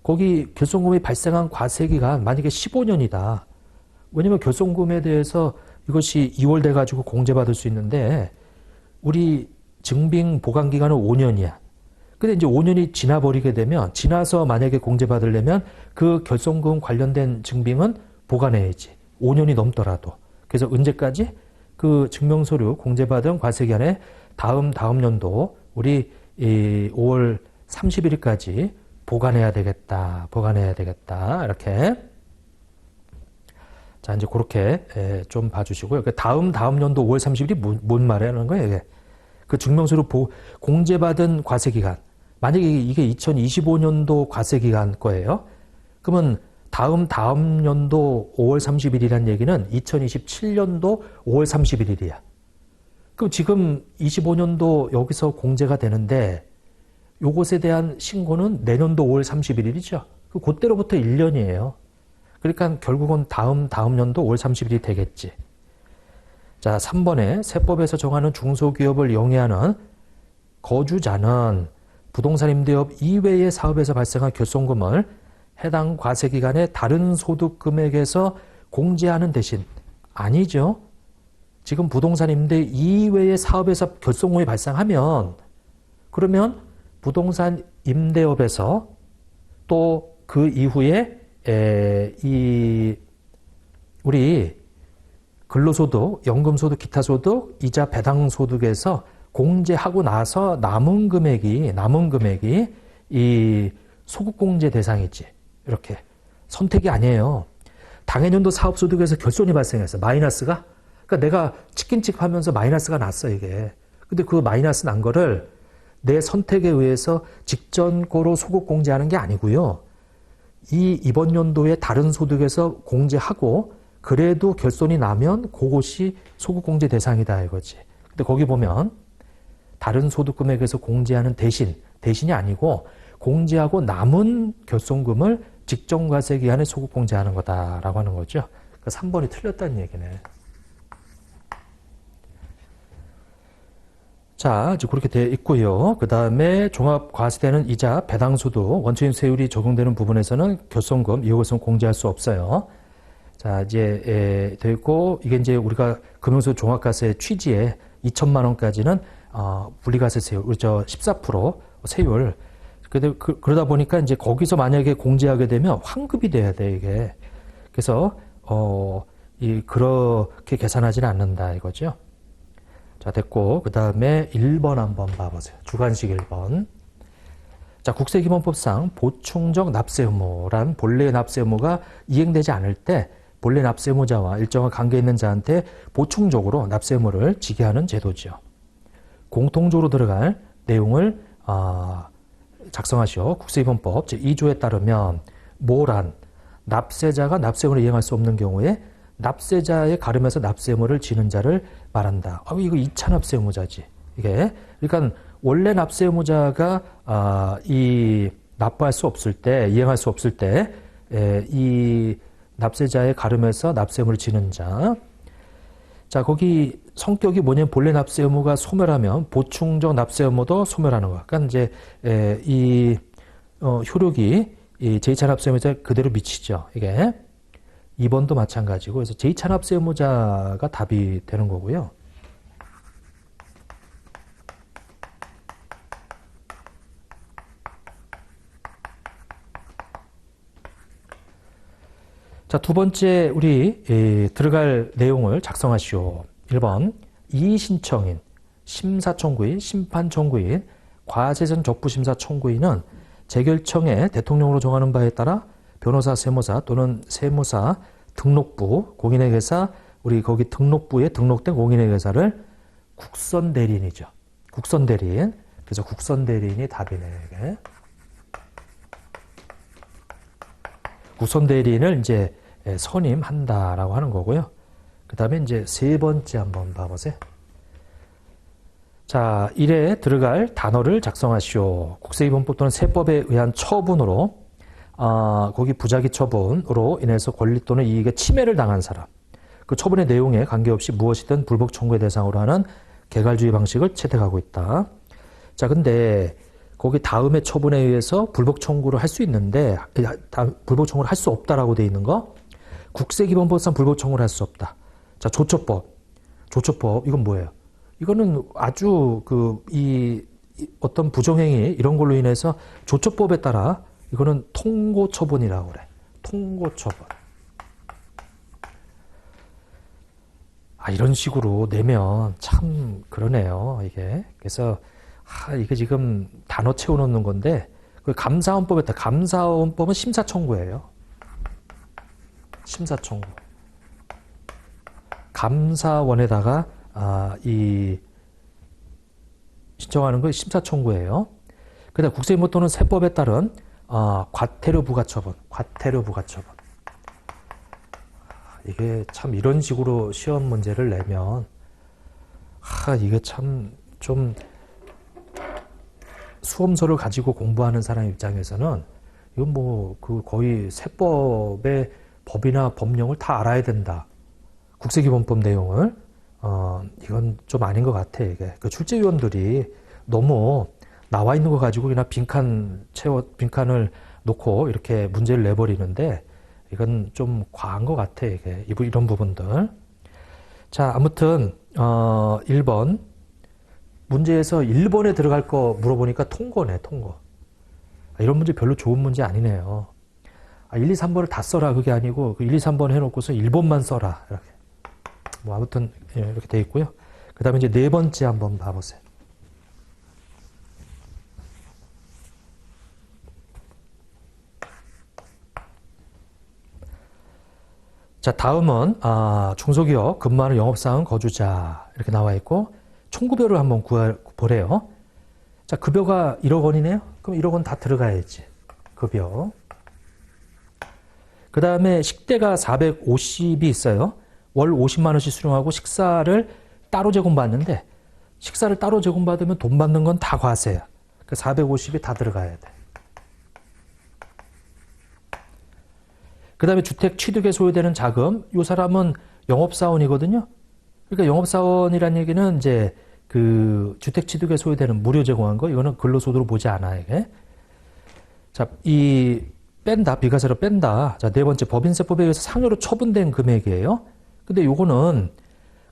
A: 거기 결손금이 발생한 과세기간 만약에 15년이다. 왜냐면 결손금에 대해서 이것이 2월 돼가지고 공제받을 수 있는데 우리 증빙 보관기간은 5년이야. 근데 이제 5년이 지나버리게 되면 지나서 만약에 공제받으려면 그 결손금 관련된 증빙은 보관해야지. 5년이 넘더라도. 그래서 언제까지? 그 증명서류 공제받은 과세기간에 다음 연도 우리 5월 31일까지 보관해야 되겠다. 이렇게. 자, 이제 그렇게 좀 봐주시고요. 다음 연도 5월 30일이 뭔 말이라는 거예요, 이게. 그 증명서류 공제받은 과세기간. 만약에 이게 2025년도 과세기간 거예요. 그러면 다음 연도 5월 30일이라는 얘기는 2027년도 5월 31일이야. 그럼 지금 25년도 여기서 공제가 되는데 요것에 대한 신고는 내년도 5월 31일이죠. 그때로부터 1년이에요. 그러니까 결국은 다음 연도 5월 30일이 되겠지. 자, 3번에 세법에서 정하는 중소기업을 영위하는 거주자는 부동산 임대업 이외의 사업에서 발생한 결손금을 해당 과세기간의 다른 소득금액에서 공제하는 대신 아니죠. 지금 부동산 임대 이외의 사업에서 결손금이 발생하면 그러면 부동산 임대업에서 또 그 이후에 우리 근로소득, 연금소득, 기타소득, 이자 배당소득에서 공제하고 나서 남은 금액이 이 소득공제 대상이지. 이렇게 선택이 아니에요. 당해년도 사업소득에서 결손이 발생했어. 마이너스가. 그러니까 내가 치킨집 하면서 마이너스가 났어, 이게. 근데 그 마이너스 난 거를 내 선택에 의해서 직전고로 소득공제하는 게 아니고요. 이번 연도에 다른 소득에서 공제하고 그래도 결손이 나면 그것이 소득공제 대상이다 이거지. 근데 거기 보면 다른 소득금액에서 공제하는 대신이 아니고 공제하고 남은 결손금을 직전과세기간에 소득공제하는 거다라고 하는 거죠. 그러니까 3번이 틀렸다는 얘기네. 자, 이제 그렇게 되어 있고요. 그 다음에 종합과세되는 이자, 배당소득, 원천인 세율이 적용되는 부분에서는 결손금, 이월결손 공제할 수 없어요. 자, 이제 되어 있고 이게 이제 우리가 금융소 종합과세 취지에 2천만 원까지는 분리과세 세율, 14% 세율. 그러다 보니까 이제 거기서 만약에 공제하게 되면 환급이 돼야 돼 이게. 그래서 그렇게 계산하지는 않는다 이거죠. 자, 됐고, 그 다음에 1번 한번 봐보세요. 주관식 1번. 자, 국세기본법상 보충적 납세 의무란 본래의 납세 의무가 이행되지 않을 때 본래 납세 의무자와 일정한 관계 있는 자한테 보충적으로 납세 의무를 지게 하는 제도지요. 공통적으로 들어갈 내용을 작성하시오. 국세기본법 제2조에 따르면 모란 납세자가 납세 의무를 이행할 수 없는 경우에 납세자에 가름해서 납세 의무를 지는 자를 말한다. 이거 2차 납세 의무자지. 이게 그러니까 원래 납세 의무자가 이 납부할 수 없을 때, 이행할 수 없을 때 이 납세자에 가름해서 납세 의무를 지는 자. 자, 거기 성격이 뭐냐면 본래 납세 의무가 소멸하면 보충적 납세 의무도 소멸하는 거야. 그러니까 이제 이 효력이 이 제2차 납세 의무자에 그대로 미치죠. 이게 2번도 마찬가지고 그래서 제2차 납세 의무자가 답이 되는 거고요. 자, 두 번째 우리 들어갈 내용을 작성하시오. 1번 이의신청인, 심사청구인, 심판청구인, 과세전 적부심사 청구인은 재결청에 대통령으로 정하는 바에 따라 변호사, 세무사 또는 세무사 등록부, 공인회계사, 우리 거기 등록부에 등록된 공인회계사를 국선대리인이죠. 국선대리인. 그래서 국선대리인이 답이네, 이게. 국선대리인을 이제 선임한다라고 하는 거고요. 그 다음에 이제 세 번째 한번 봐보세요. 자, 1에 들어갈 단어를 작성하시오. 국세기본법 또는 세법에 의한 처분으로 거기 부작위 처분으로 인해서 권리 또는 이익에 침해를 당한 사람. 그 처분의 내용에 관계없이 무엇이든 불복 청구의 대상으로 하는 개갈주의 방식을 채택하고 있다. 자, 근데 거기 다음에 처분에 의해서 불복 청구를 할 수 있는데 불복 청구를 할 수 없다라고 돼 있는 거. 국세기본법상 불복 청구를 할 수 없다. 자, 조처법 이건 뭐예요? 이거는 아주 어떤 부정행위 이런 걸로 인해서 조처법에 따라 이거는 통고처분이라고 그래. 통고처분. 이런 식으로 내면 참 그러네요. 이게. 그래서 이게 지금 단어 채워놓는 건데 그 감사원법에 따라 감사원법은 심사청구예요. 심사청구. 감사원에다가 이 신청하는 거 심사청구예요. 그다음 국세기본법 또는 세법에 따른 과태료 부과처분. 과태료 부과처분. 이게 참 이런 식으로 시험 문제를 내면 이게 참 좀 수험서를 가지고 공부하는 사람 입장에서는 이건 뭐 거의 세법의 법이나 법령을 다 알아야 된다. 국세기본법 내용을 이건 좀 아닌 것 같아. 이게 그 출제위원들이 너무 나와 있는 거 가지고 그냥 빈칸을 놓고 이렇게 문제를 내버리는데 이건 좀 과한 것 같아. 이게 이런 부분들. 자, 아무튼 1번 문제에서 1번에 들어갈 거 물어보니까 통고네. 통고. 이런 문제 별로 좋은 문제 아니네요. 1, 2, 3번을 다 써라 그게 아니고 1, 2, 3번 해놓고서 1번만 써라. 이렇게. 뭐 아무튼 이렇게 돼 있고요. 그 다음에 이제 네 번째 한번 봐보세요. 자, 다음은 중소기업 근무하는 영업사원 거주자 이렇게 나와 있고 총급여를 한번 보래요. 자, 급여가 1억 원이네요. 그럼 1억 원 다 들어가야지. 급여. 그 다음에 식대가 450이 있어요. 월 50만 원씩 수령하고 식사를 따로 제공받는데 식사를 따로 제공받으면 돈 받는 건 다 과세야. 그 450이 다 들어가야 돼. 그 다음에 주택 취득에 소요되는 자금. 이 사람은 영업사원이거든요. 그러니까 영업사원이라는 얘기는 이제 그 주택 취득에 소요되는 무료 제공한 거, 이거는 근로소득으로 보지 않아, 이게. 자, 뺀다, 비과세로 뺀다. 자, 네 번째, 법인세법에 의해서 상여로 처분된 금액이에요. 근데 요거는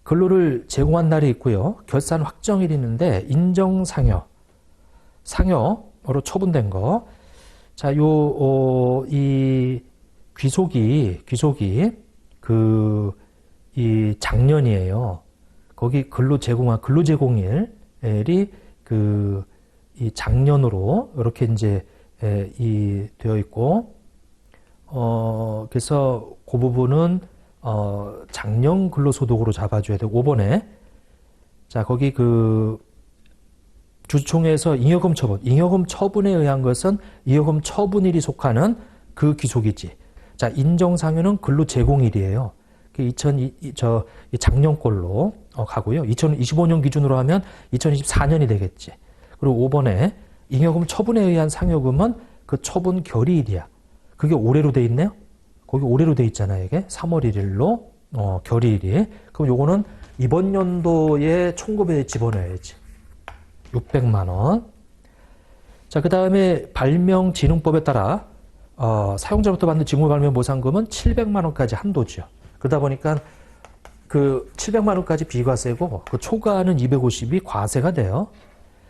A: 근로를 제공한 날이 있고요. 결산 확정일이 있는데, 인정상여, 상여로 처분된 거. 자, 이 귀속이, 이 작년이에요. 거기 근로제공일이 이 작년으로 이렇게 이제 되어 있고, 그래서 그 부분은 작년 근로소득으로 잡아줘야 되고, 5번에 자 거기 주주총회에서 잉여금 처분에 의한 것은 잉여금 처분일이 속하는 그 기속이지. 자, 인정상여는 근로제공일이에요. 작년 걸로 가고요. 2025년 기준으로 하면 2024년이 되겠지. 그리고 5번에 잉여금 처분에 의한 상여금은 그 처분 결의일이야. 그게 올해로 돼 있네요. 거기 올해로 돼 있잖아요. 이게 3월 1일로 결의일이. 그럼 요거는 이번 연도에 총급에 집어넣어야지. 600만 원. 자, 그 다음에 발명진흥법에 따라 사용자로부터 받는 징후발명 보상금은 700만 원까지 한도죠. 그러다 보니까 그 700만 원까지 비과세고 그 초과하는 250이 과세가 돼요.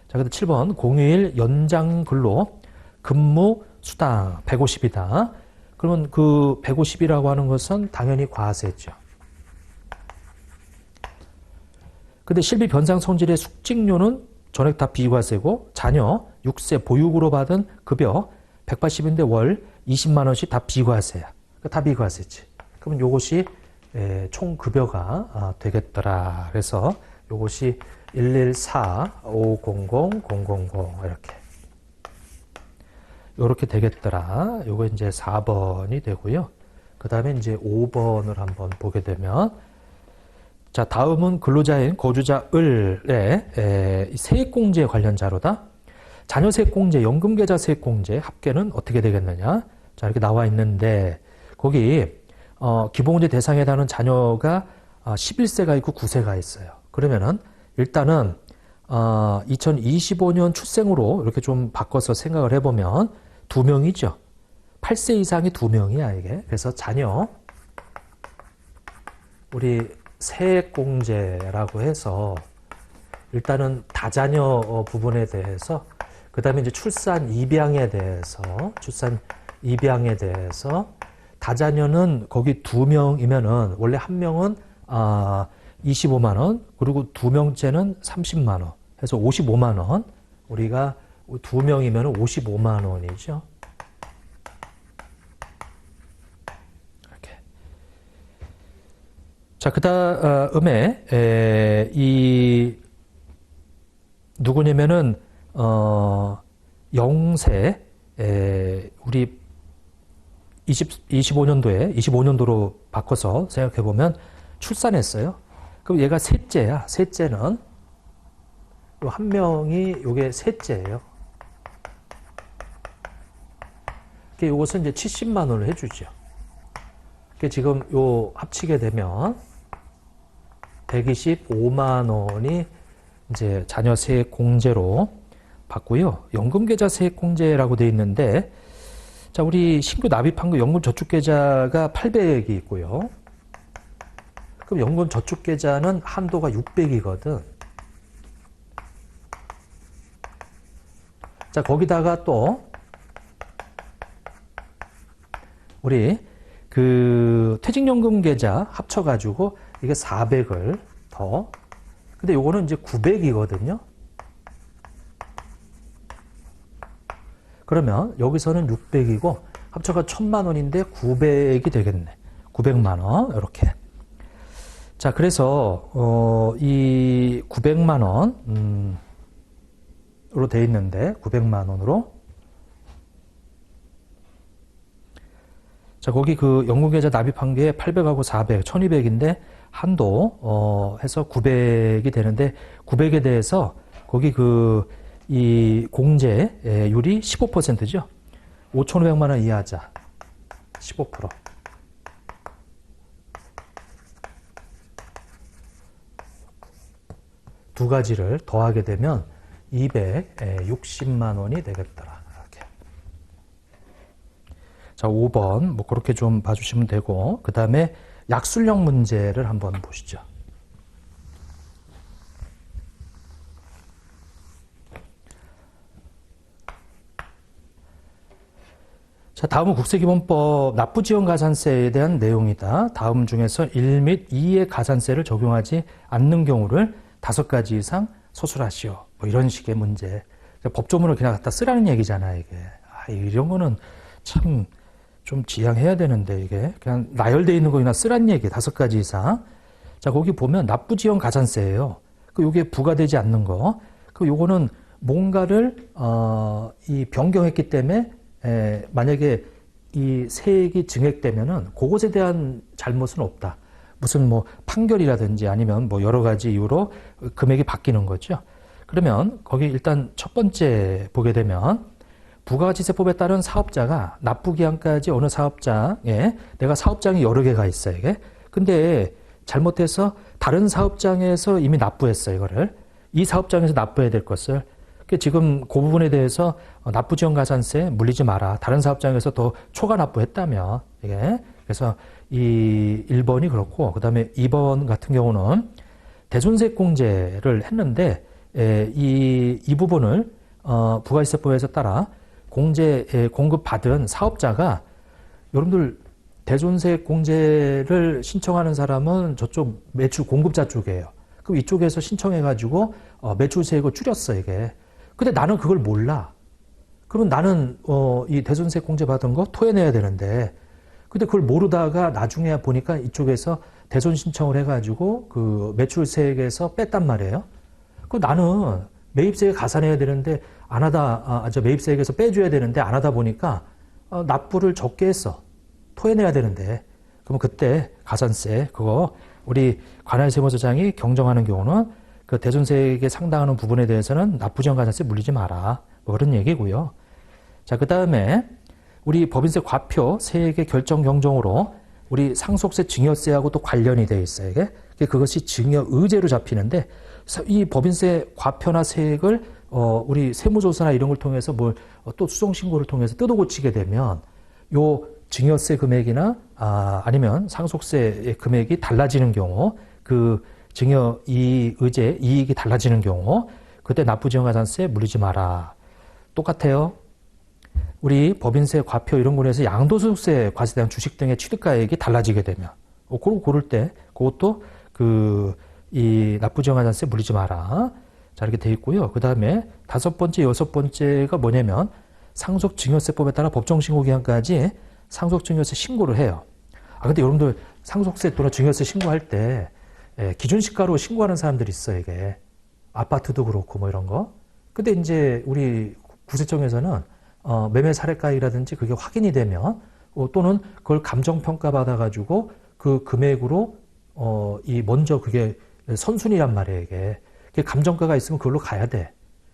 A: 자, 그다음 7번 공휴일 연장 근로 근무 수당 150이다. 그러면 그 150이라고 하는 것은 당연히 과세죠. 근데 실비 변상 성질의 숙직료는 전액 다 비과세고 자녀 6세 보육으로 받은 급여 180인데 월 20만 원씩 다 비과세야. 다 비과세지. 그러면 요것이 총 급여가 되겠더라. 그래서 요것이 114-500-000 이렇게 되겠더라. 요거 이제 4번이 되고요. 그 다음에 이제 5번을 한번 보게 되면, 자, 다음은 근로자인 거주자을의 세액공제 관련 자료다. 자녀 세액공제, 연금계좌 세액공제 합계는 어떻게 되겠느냐. 자, 이렇게 나와 있는데, 거기, 기본공제 대상에 해당하는 자녀가 11세가 있고 9세가 있어요. 그러면은, 일단은, 2025년 출생으로 이렇게 좀 바꿔서 생각을 해보면, 2명이죠. 8세 이상이 2명이야, 이게. 그래서 자녀, 우리 세액공제라고 해서 일단은 다자녀 부분에 대해서 그 다음에 이제 출산 입양에 대해서 다자녀는 거기 2명이면은 원래 1명은 25만 원 그리고 2명째는 30만 원 해서 55만 원 우리가 2명이면은 55만 원이죠. 자, 그 다음에, 누구냐면은, 0세, 우리 25년도로 바꿔서 생각해보면 출산했어요. 그럼 얘가 셋째야. 셋째는, 한 명이 요게 셋째예요. 요것은 이제 70만 원을 해주죠. 지금 요 합치게 되면, 125만 원이 이제 자녀 세액 공제로 받고요. 연금계좌 세액 공제라고 되어 있는데, 자, 우리 신규 납입한 거 연금저축계좌가 800이 있고요. 그럼 연금저축계좌는 한도가 600이거든. 자, 거기다가 또, 우리 퇴직연금 계좌 합쳐가지고 이게 400을 더. 근데 요거는 이제 900이거든요. 그러면 여기서는 600이고 합쳐가 1000만 원인데 900이 되겠네. 900만 원 이렇게. 자, 그래서 이 900만 원으로 돼 있는데 900만 원으로 자, 거기 연금계좌 납입한 게 800하고 400, 1200인데 한도 해서 900이 되는데 900에 대해서 거기 이 공제율이 15%죠. 5,500만 원 이하자 15%. 두 가지를 더하게 되면 260만 원이 되겠더라. 자, 5번 뭐 그렇게 좀 봐주시면 되고 그 다음에 약술형 문제를 한번 보시죠. 자, 다음은 국세기본법 납부지원가산세에 대한 내용이다. 다음 중에서 1 및 2의 가산세를 적용하지 않는 경우를 5가지 이상 소술하시오. 뭐 이런 식의 문제. 법조문을 그냥 갖다 쓰라는 얘기잖아, 이게. 이런 거는 참 좀 지양해야 되는데, 이게. 그냥 나열되어 있는 거 그냥 쓰라는 얘기, 5가지 이상. 자, 거기 보면 납부지원 가산세예요. 요게 부과되지 않는 거. 요거는 뭔가를, 이 변경했기 때문에, 만약에 이 세액이 증액되면은 그것에 대한 잘못은 없다. 무슨 뭐 판결이라든지 아니면 뭐 여러 가지 이유로 금액이 바뀌는 거죠. 그러면 거기 일단 첫 번째 보게 되면 부가가치세법에 따른 사업자가 납부기한까지 어느 사업장에 내가 사업장이 여러 개가 있어요. 이게. 근데 잘못해서 다른 사업장에서 이미 납부했어요. 이거를. 이 사업장에서 납부해야 될 것을. 지금 그 부분에 대해서 납부지원가산세 물리지 마라. 다른 사업장에서 더 초과 납부했다면. 이게. 그래서 이 1번이 그렇고 그다음에 2번 같은 경우는 대손세액 공제를 했는데 이 부분을 부가가치세법에서 따라 공제 공급받은 사업자가 여러분들 대손세액 공제를 신청하는 사람은 저쪽 매출 공급자 쪽이에요. 그럼 이쪽에서 신청해가지고 매출세액을 줄였어 이게. 근데 나는 그걸 몰라. 그러면 나는 이 대손세액 공제 받은 거 토해내야 되는데 근데 그걸 모르다가 나중에 보니까 이쪽에서 대손 신청을 해가지고 그 매출세액에서 뺐단 말이에요. 그 나는 매입세액 가산해야 되는데 안 하다, 매입세액에서 빼줘야 되는데 안 하다 보니까 납부를 적게 했어. 토해내야 되는데. 그럼 그때 가산세, 그거 우리 관할세무서장이 경정하는 경우는 그 대손세액에 상당하는 부분에 대해서는 납부지원 가산세 물리지 마라. 뭐 그런 얘기고요. 자, 그 다음에 우리 법인세 과표 세액의 결정 경정으로 우리 상속세 증여세하고 또 관련이 되어 있어요. 이게 그것이 증여의제로 잡히는데 이 법인세 과표나 세액을 우리 세무조사나 이런 걸 통해서 뭘 또 수정신고를 통해서 뜯어고치게 되면 요 증여세 금액이나 아니면 상속세 금액이 달라지는 경우 그 증여 의제 이익이 달라지는 경우 그때 납부지원가산세 물리지 마라. 똑같아요. 우리 법인세, 과표 이런 거에서 양도소득세 과세대상 주식 등의 취득가액이 달라지게 되면 그걸 고를 때 그것도 이 납부지원가산세 물리지 마라. 자, 이렇게 돼 있고요. 그 다음에 5번째, 6번째가 뭐냐면 상속증여세법에 따라 법정신고기한까지 상속증여세 신고를 해요. 근데 여러분들 상속세 또는 증여세 신고할 때 기준시가로 신고하는 사람들이 있어요. 이게 아파트도 그렇고 뭐 이런 거. 근데 이제 우리 구세청에서는 매매 사례가액이라든지 그게 확인이 되면 또는 그걸 감정평가 받아가지고 그 금액으로 먼저 그게 선순위란 말이에요. 이게 감정가가 있으면 그걸로 가야 돼.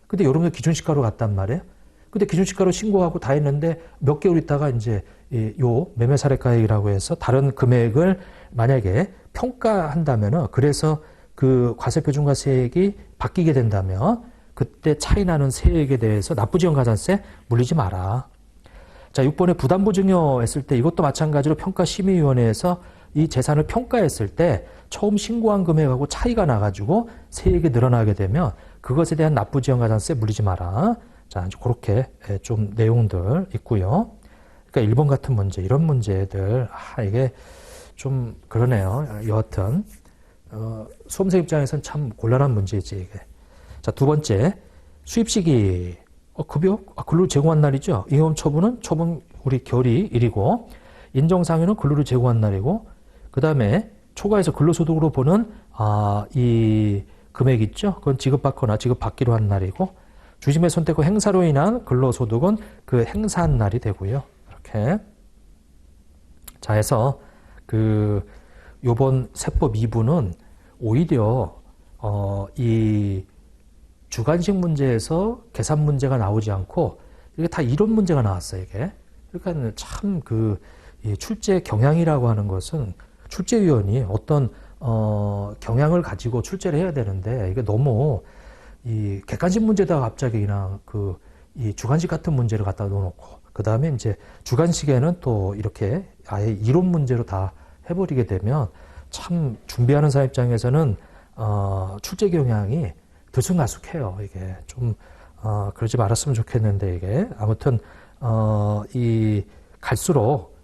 A: 근데 여러분들 기준시가로 갔단 말이에요. 근데 기준시가로 신고하고 다 했는데 몇 개월 있다가 이제 요 매매 사례가액이라고 해서 다른 금액을 만약에 평가한다면은 그래서 그 과세표준과세액이 바뀌게 된다면 그때 차이 나는 세액에 대해서 납부지원가산세 물리지 마라. 자, 6번에 부담보증여했을 때 이것도 마찬가지로 평가심의위원회에서 이 재산을 평가했을 때 처음 신고한 금액하고 차이가 나가지고 세액이 늘어나게 되면 그것에 대한 납부지원가산세 물리지 마라. 자, 이제 그렇게 좀 내용들 있고요. 그러니까 1번 같은 문제, 이런 문제들, 이게 좀 그러네요. 여하튼, 수험생 입장에서는 참 곤란한 문제지, 이게. 자, 2번째, 수입시기, 급여, 근로를 제공한 날이죠. 임금처분은 처분 우리 결의 일이고, 인정상여는 근로를 제공한 날이고, 그 다음에 초과해서 근로소득으로 보는, 이 금액 있죠. 그건 지급받거나 지급받기로 한 날이고, 주심의 선택 후 행사로 인한 근로소득은 그 행사한 날이 되고요. 이렇게. 자, 해서, 요번 세법 2부는 오히려, 이 주관식 문제에서 계산 문제가 나오지 않고, 이게 다 이론 문제가 나왔어요, 이게. 그러니까 참 이 출제 경향이라고 하는 것은 출제위원이 어떤, 경향을 가지고 출제를 해야 되는데, 이게 너무 이 객관식 문제다가 갑자기 그냥 이 주관식 같은 문제를 갖다 놓아놓고, 그 다음에 이제 주관식에는 또 이렇게 아예 이론 문제로 다 해버리게 되면 참 준비하는 사람 입장에서는, 출제 경향이 들쑥날쑥해요. 이게 좀, 그러지 말았으면 좋겠는데, 이게. 아무튼, 이 갈수록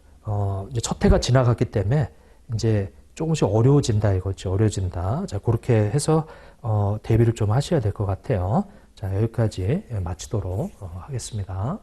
A: 이제 첫 해가 지나갔기 때문에 이제 조금씩 어려워진다 이거죠. 어려워진다. 자, 그렇게 해서 대비를 좀 하셔야 될 것 같아요. 자, 여기까지 마치도록 하겠습니다.